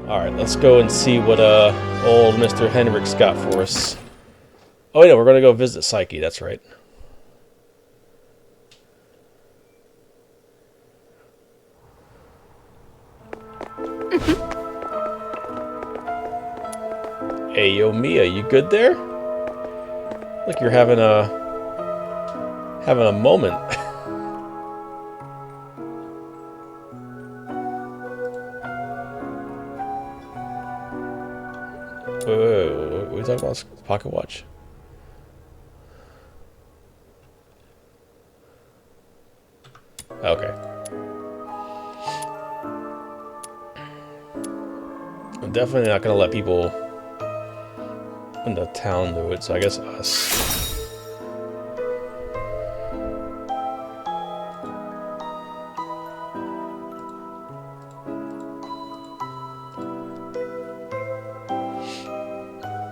Alright, let's go and see what old Mr. Henrik's got for us. Oh yeah, we're gonna go visit Psyche, that's right. Hey yo Mia, you good there? Look, you're having a moment. Wait, what are we talking about? Pocket watch? Okay. I'm definitely not gonna let people in the town do it, so I guess us.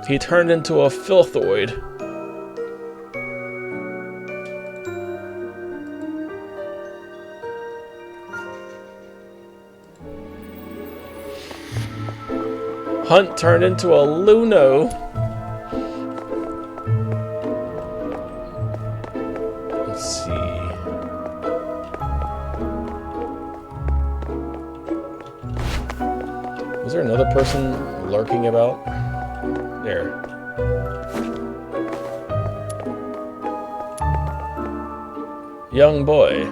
He turned into a filthoid. Hunt turned into a Luno. Let's see. Was there another person lurking about? There. Young boy.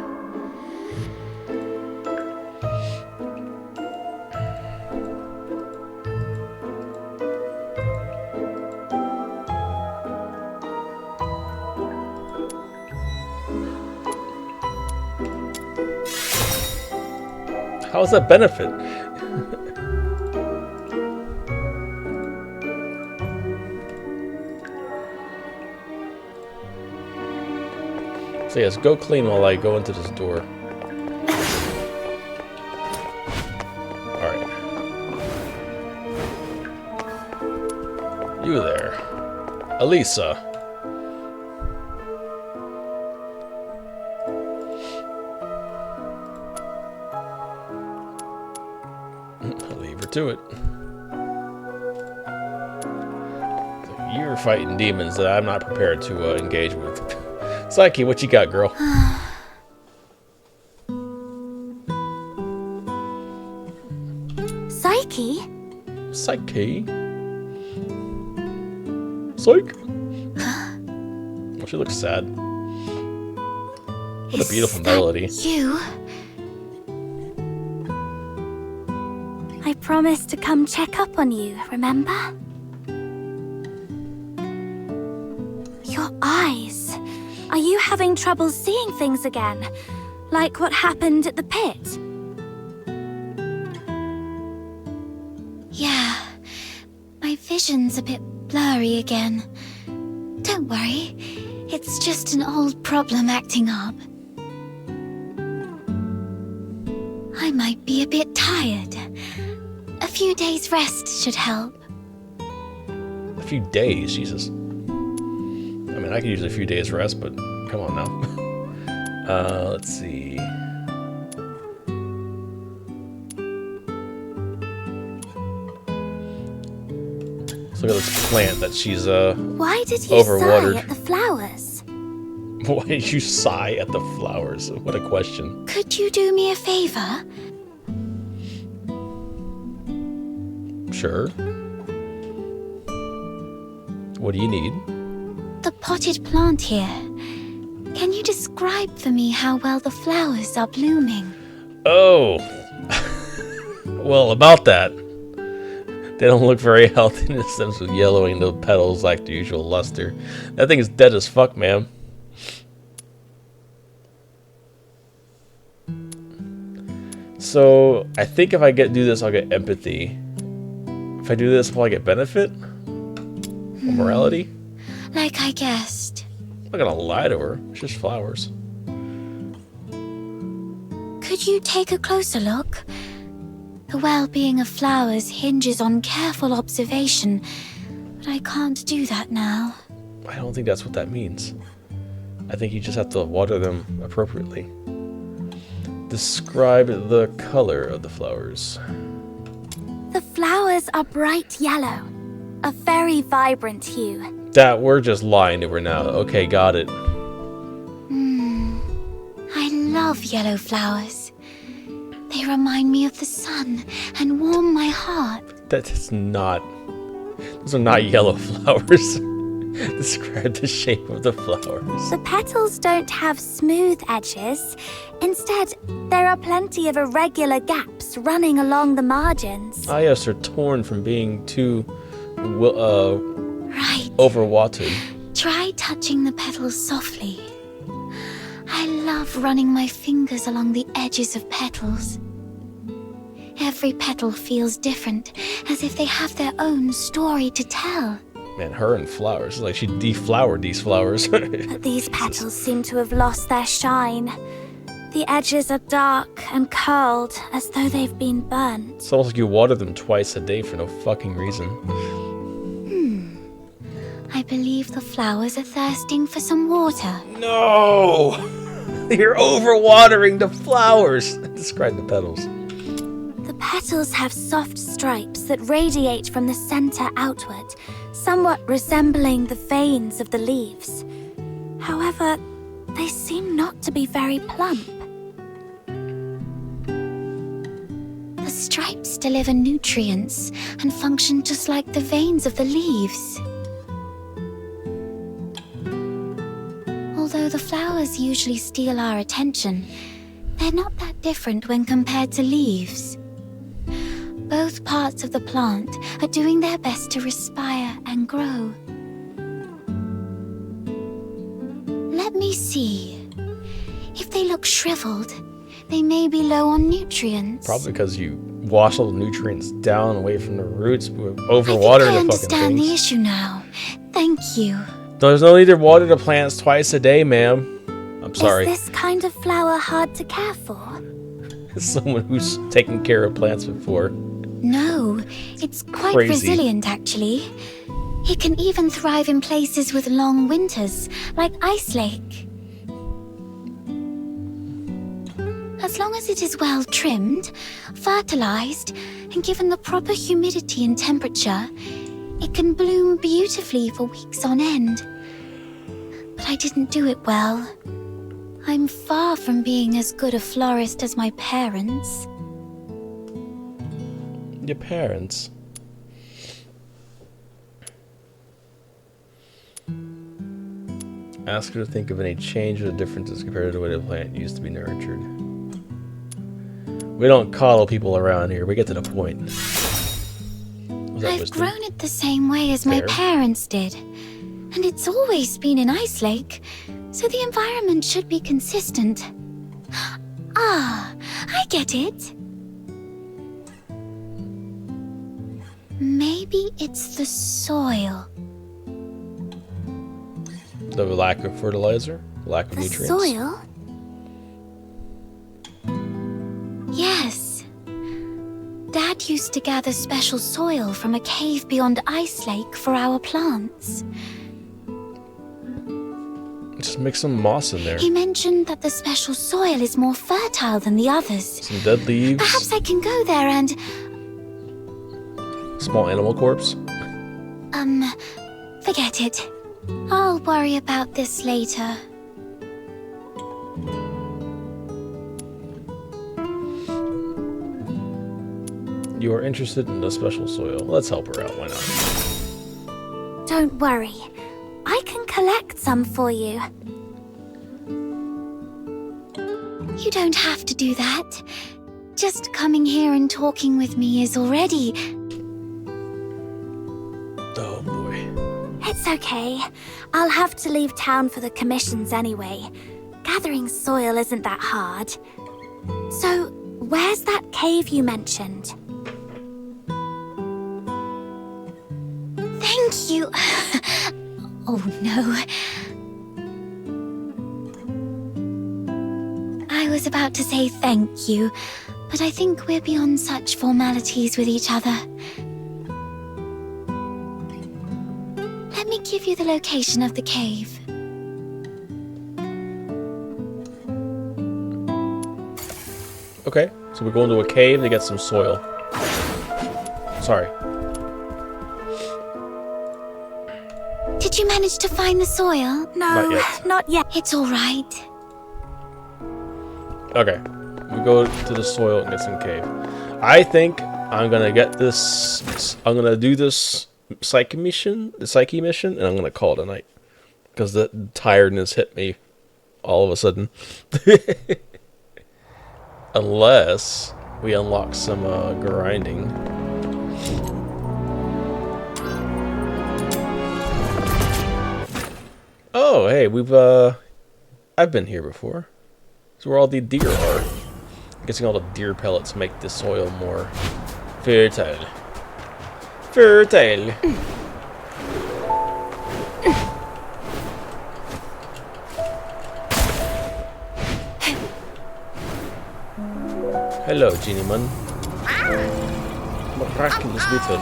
How does that benefit? So yes, go clean while I go into this door. Alright. You there. Elisa. I'll leave her to it. You're fighting demons that I'm not prepared to engage with. Psyche, what you got, girl? Psyche? Psyche? Psych? Oh, she looks sad. What a beautiful melody. You? I promised to come check up on you, remember? Your eyes. Are you having trouble seeing things again? Like what happened at the pit? Yeah. My vision's a bit blurry again. Don't worry. It's just an old problem acting up. I might be a bit tired. A few days rest should help. A few days? Jesus. I mean, I could use a few days rest, but come on now. Let's see. Let's look at this plant that she's Why did you overwatered. sigh at the flowers? Why did you sigh at the flowers? What a question. Could you do me a favor? Sure. What do you need? The potted plant here. Can you describe for me how well the flowers are blooming? Oh. Well, about that. They don't look very healthy in the sense of yellowing the petals like the usual luster. That thing is dead as fuck, man. So, I think if I do this, I'll get empathy. If I do this, will I get benefit? Or morality? Like I guessed. I'm not gonna lie to her. It's just flowers. Could you take a closer look? The well-being of flowers hinges on careful observation, but I can't do that now. I don't think that's what that means. I think you just have to water them appropriately. Describe the color of the flowers. The flower flowers are bright yellow, a very vibrant hue. That we're just lying to her now. Okay, got it. I love yellow flowers. They remind me of the sun and warm my heart. That is not. Those are not yellow flowers. Describe the shape of the flowers. The petals don't have smooth edges. Instead, there are plenty of irregular gaps running along the margins. Ah, yes, they're torn from being too Right. overwatered. Try touching the petals softly. I love running my fingers along the edges of petals. Every petal feels different, as if they have their own story to tell. Man, her and flowers. Like she deflowered these flowers. But these petals seem to have lost their shine. The edges are dark and curled, as though they've been burnt. It's almost like you water them twice a day for no fucking reason. I believe the flowers are thirsting for some water. No! You're overwatering the flowers! Describe the petals. The petals have soft stripes that radiate from the center outward, somewhat resembling the veins of the leaves. However, they seem not to be very plump. The stripes deliver nutrients and function just like the veins of the leaves. Although the flowers usually steal our attention, they're not that different when compared to leaves. Both parts of the plant are doing their best to respire and grow. Let me see. If they look shriveled, they may be low on nutrients. Probably because you wash all the nutrients down away from the roots, overwater I think the I fucking understand things. the issue now. Thank you. There's no need to water the plants twice a day, ma'am. I'm sorry. Is this kind of flower hard to care for? As someone who's taken care of plants before. No, it's quite Crazy. resilient actually. It can even thrive in places with long winters, like Ice Lake. As long as it is well trimmed, fertilized, and given the proper humidity and temperature, it can bloom beautifully for weeks on end. But I didn't do it well. I'm far from being as good a florist as my parents. Your parents. Ask her to think of any change or differences compared to the way the plant used to be nurtured. We don't coddle people around here. We get to the point. Was that I've wisdom? grown it the same way as my Fair. parents did. And it's always been in Ice Lake, so the environment should be consistent. Ah, I get it. Maybe it's the soil. The lack of fertilizer? Lack of The nutrients? soil? Yes. Dad used to gather special soil from a cave beyond Ice Lake for our plants. Just mix some moss in there. He mentioned that the special soil is more fertile than the others. Some dead leaves. Perhaps I can go there and, Small animal corpse. forget it. I'll worry about this later. You are interested in the special soil. Let's help her out. Why not? Don't worry. I can collect some for you. You don't have to do that. Just coming here and talking with me is already... Oh boy. It's okay. I'll have to leave town for the commissions anyway. Gathering soil isn't that hard. So, where's that cave you mentioned? Thank you. Oh no. I was about to say thank you, but I think we're beyond such formalities with each other. Let me give you the location of the cave. Okay, so we're going to a cave to get some soil. sorry. Did you manage to find the soil? No, not yet. It's all right. Okay, we go to the soil and get some cave. I think I'm gonna get this. I'm gonna do this psyche mission, and I'm gonna call it a night because the tiredness hit me all of a sudden. Unless we unlock some grinding. Oh, hey, I've been here before. It's where all the deer are. I'm guessing all the deer pellets make the soil more fertile. Fertile. Hello, Genie Man. Miraculous weapon.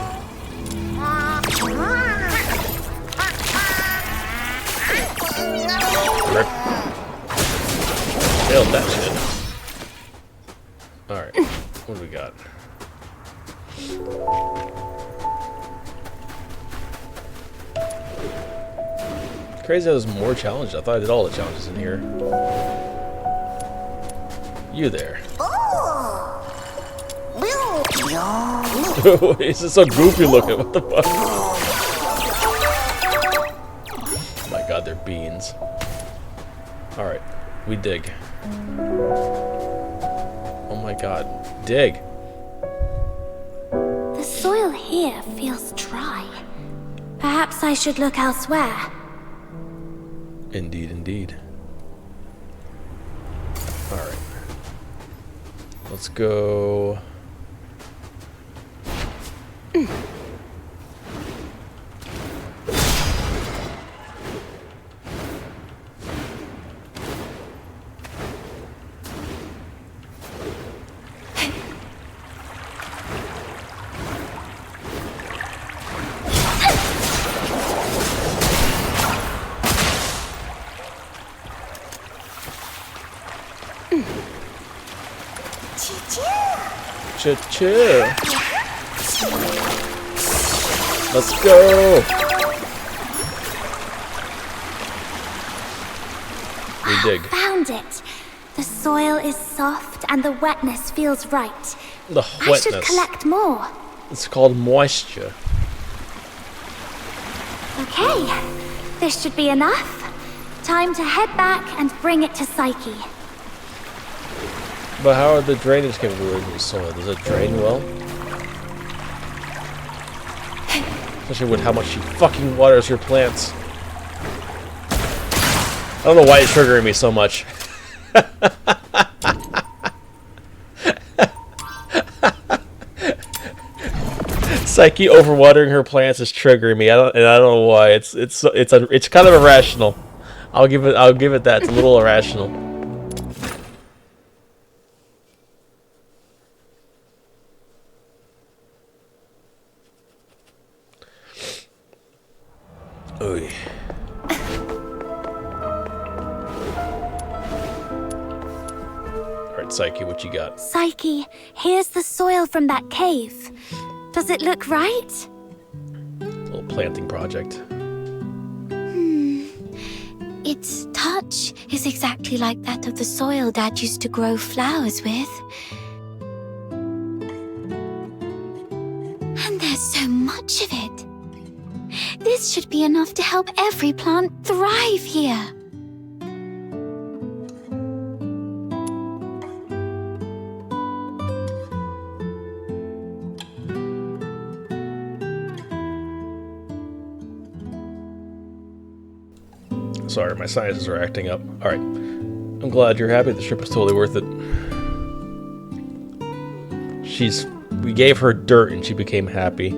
Nailed that shit. Alright, what do we got? Crazy how there's more challenges. I thought I did all the challenges in here. You there. This is so goofy looking. What the fuck? Oh my god, they're beans. Alright, we dig. Oh my god, dig. The soil here feels dry. Perhaps I should look elsewhere. Indeed, indeed. Alright. Let's go. Chill. Let's go. We dig. Found it. The soil is soft and the wetness feels right. The I wetness. should collect more. It's called moisture. Okay, this should be enough. Time to head back and bring it to Psyche. But how are the drainage capabilities of the soil? Does it drain well? Especially with how much she fucking waters her plants. I don't know why it's triggering me so much. Psyche overwatering her plants is triggering me. I don't know why. It's kind of irrational. I'll give it that. It's a little irrational. Oy. Alright, Psyche, what you got? Psyche, here's the soil from that cave. Does it look right? Little planting project. Its touch is exactly like that of the soil Dad used to grow flowers with. And there's so much of it. This should be enough to help every plant thrive here. Sorry, my sinuses are acting up. Alright. I'm glad you're happy. The trip was totally worth it. We gave her dirt and she became happy.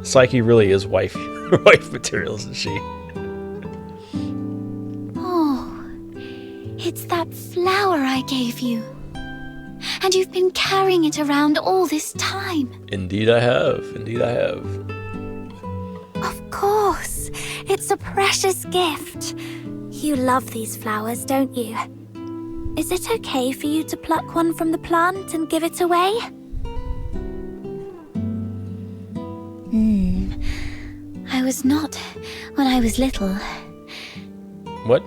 Psyche really is wife material, isn't she? Oh, it's that flower I gave you. And you've been carrying it around all this time. Indeed I have. Indeed I have. Of course. It's a precious gift. You love these flowers, don't you? Is it okay for you to pluck one from the plant and give it away? I was not when I was little. What?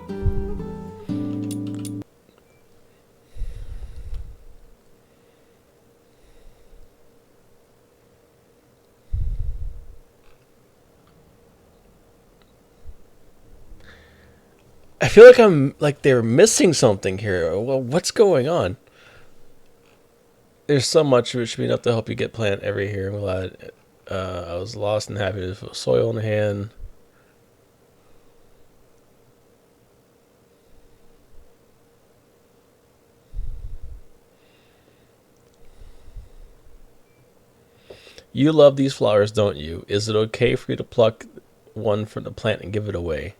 I feel like they're missing something here. Well, what's going on? There's so much which should be enough to help you get plant every here. I'm glad. I was lost and happy with soil in hand. You love these flowers, don't you? Is it okay for you to pluck one from the plant and give it away?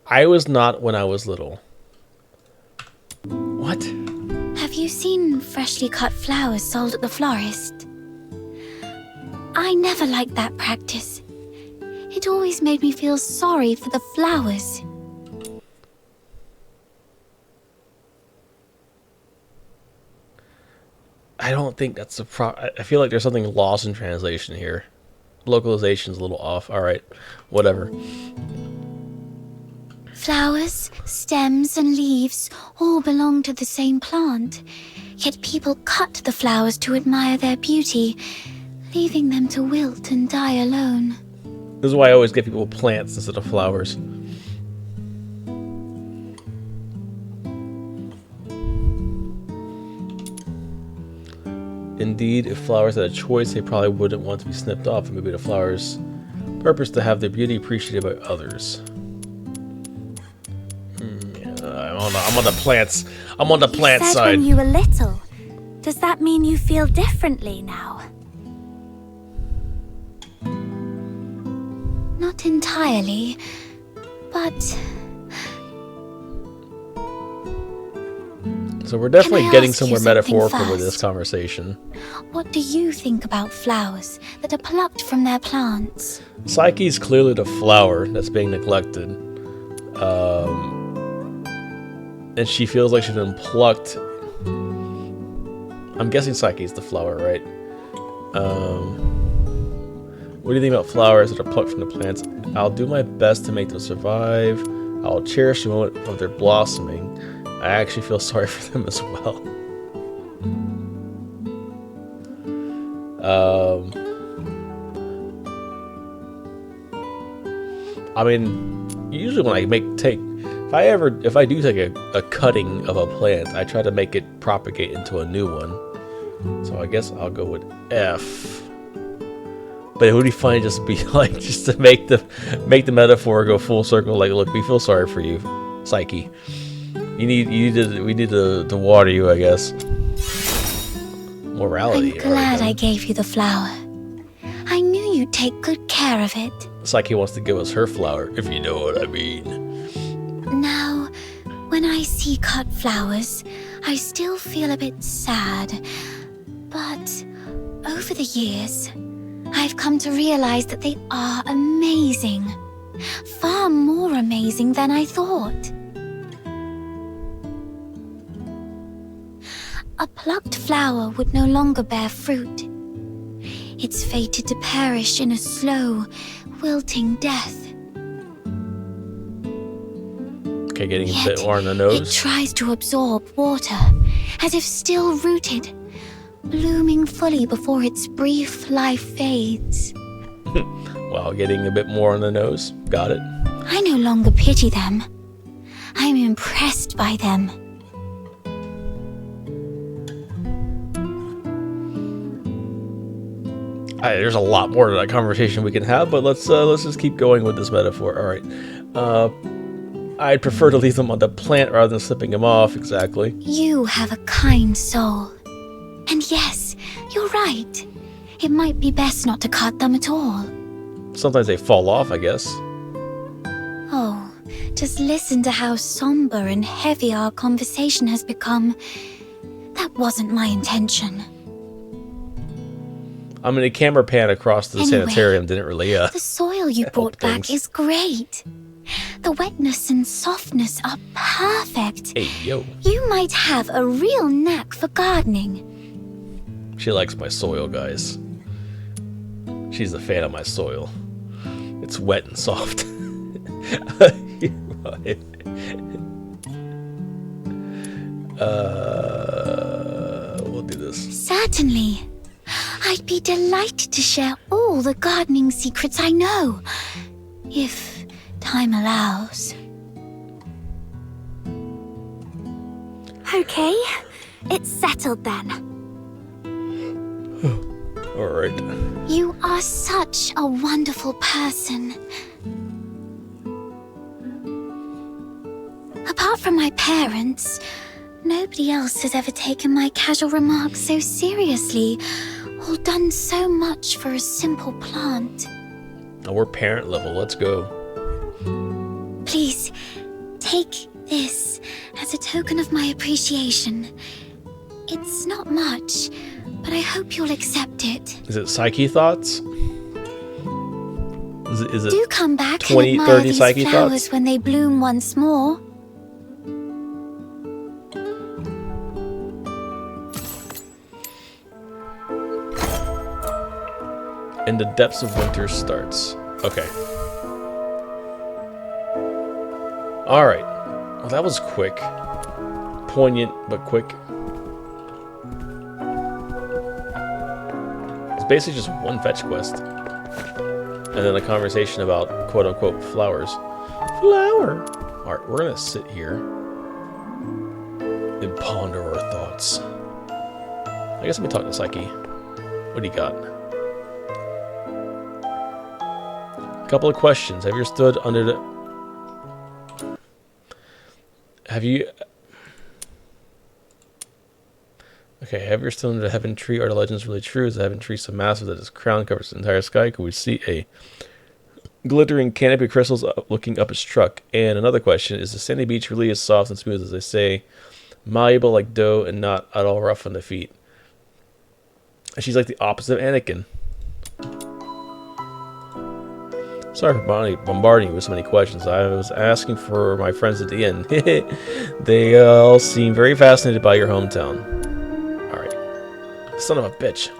I was not when I was little. What? Have you seen freshly cut flowers sold at the florist? I never liked that practice. It always made me feel sorry for the flowers. I don't think that's the I feel like there's something lost in translation here. Localization's a little off. Alright, whatever. Flowers, stems, and leaves all belong to the same plant, yet people cut the flowers to admire their beauty, leaving them to wilt and die alone. This is why I always get people plants instead of flowers. Indeed, if flowers had a choice, they probably wouldn't want to be snipped off, and maybe the flowers' purpose to have their beauty appreciated by others. I'm on the plants. I'm on the plant You said side. when you were little. Does that mean you feel differently now? Not entirely, but So we're definitely Can I getting ask you somewhere something metaphorical with first? this conversation. what do you think about flowers that are plucked from their plants? Psyche's clearly the flower that's being neglected. And she feels like she's been plucked. I'm guessing Psyche's the flower, right? What do you think about flowers that are plucked from the plants? I'll do my best to make them survive. I'll cherish the moment of their blossoming. I actually feel sorry for them as well. I mean, usually when I if I do take a cutting of a plant, I try to make it propagate into a new one. So I guess I'll go with F. But it would be funny just to be like, just to make the metaphor go full circle. Like, look, we feel sorry for you, Psyche. We need to water you, I guess. Morality. I'm glad right, I gave you the flower. I knew you'd take good care of it. Psyche wants to give us her flower, if you know what I mean. Now, when I see cut flowers, I still feel a bit sad. But over the years, I've come to realize that they are amazing. Far more amazing than I thought. A plucked flower would no longer bear fruit. It's fated to perish in a slow, wilting death. Okay, getting a Yet, bit more on the it nose. tries to absorb water, as if still rooted, blooming fully before its brief life fades. Wow, getting a bit more on the nose. Got it. I no longer pity them. I'm impressed by them. There's a lot more to that conversation we can have, but let's just keep going with this metaphor. All right. I'd prefer to leave them on the plant rather than slipping them off. Exactly. You have a kind soul. And yes, you're right. It might be best not to cut them at all. Sometimes they fall off, I guess. Oh, just listen to how somber and heavy our conversation has become. That wasn't my intention. I mean, the camera pan across the Anyway, sanitarium didn't really, The soil you help brought back things. is great. The wetness and softness are perfect. Hey, yo. You might have a real knack for gardening. She likes my soil, guys. She's a fan of my soil. It's wet and soft. We'll do this. Certainly. I'd be delighted to share all the gardening secrets I know, if time allows. Okay, it's settled then. Alright. You are such a wonderful person. Apart from my parents, nobody else has ever taken my casual remarks so seriously, or done so much for a simple plant. Oh, we're parent level. Let's go. Please, take this as a token of my appreciation. It's not much, but I hope you'll accept it. Is it Psyche Thoughts? Is it Do come back 20, and admire 30 these Psyche flowers Thoughts? when they bloom once more. In the depths of winter starts. Okay. Alright. Well, that was quick. Poignant, but quick. It's basically just one fetch quest. And then a conversation about quote-unquote flowers. Flower! Alright, we're gonna sit here and ponder our thoughts. I guess let me talk to Psyche. What do you got? Couple of questions. Have you stood under the... Have you... Okay, have you stood under the heaven tree? Are the legends really true? Is the heaven tree so massive that its crown covers the entire sky? Could we see a glittering canopy of crystals looking up its truck? And another question, is the sandy beach really as soft and smooth as they say? Malleable like dough and not at all rough on the feet. And she's like the opposite of Anakin. Sorry for bombarding you with so many questions. I was asking for my friends at the end. They all seem very fascinated by your hometown. Alright. Son of a bitch.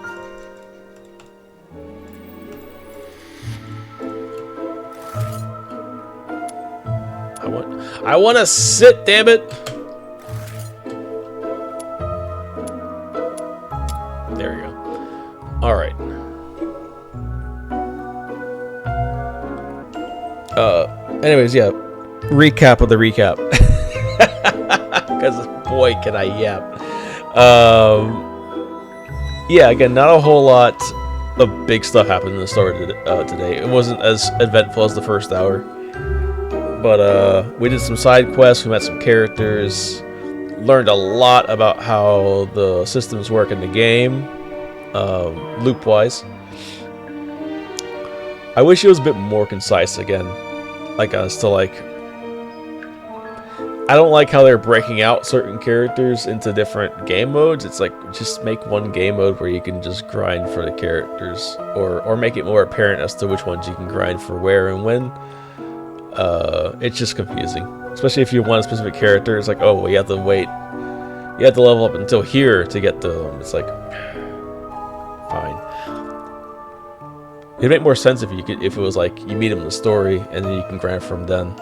I want to sit, damn it! There we go. Alright. Anyways, yeah. Recap of the recap. Because, boy, can I yap. Yeah, again, not a whole lot of big stuff happened in the story today. It wasn't as eventful as the first hour. But, we did some side quests, we met some characters, learned a lot about how the systems work in the game, loop-wise. I wish it was a bit more concise again. Like, as to, like... I don't like how they're breaking out certain characters into different game modes. It's like, just make one game mode where you can just grind for the characters. Or make it more apparent as to which ones you can grind for where and when. It's just confusing. Especially if you want a specific character. It's like, oh, well, you have to wait. You have to level up until here to get to them. It's like... Fine. It'd make more sense if it was like you meet him in the story and then you can grind from then.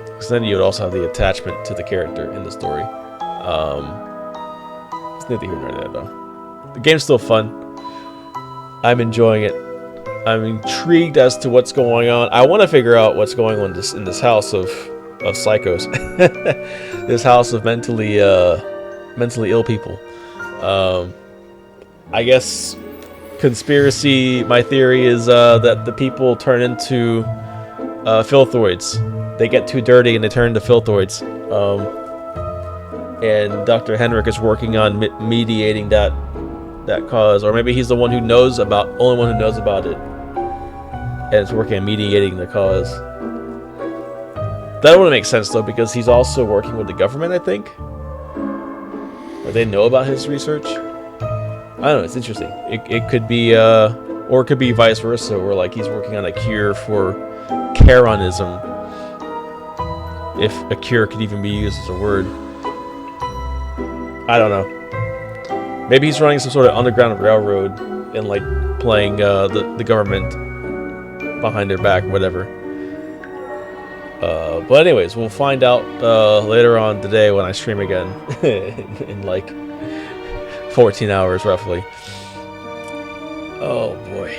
Because then you would also have the attachment to the character in the story. It's neither here nor there though. The game's still fun. I'm enjoying it. I'm intrigued as to what's going on. I want to figure out what's going on in this house of psychos. This house of mentally ill people. I guess conspiracy, my theory is that the people turn into filthoids. They get too dirty and they turn into filthoids. And Dr. Henrik is working on mediating that cause, or maybe he's the one who knows about, only one who knows about it, and is working on mediating the cause. That wouldn't make sense though, because he's also working with the government, I think. Or they know about his research. I don't know, it's interesting. It could be, or it could be vice versa, where like he's working on a cure for Charonism. If a cure could even be used as a word. I don't know. Maybe he's running some sort of underground railroad and like playing the government behind their back, whatever. But anyways, we'll find out later on today when I stream again in like 14 hours roughly. Oh boy.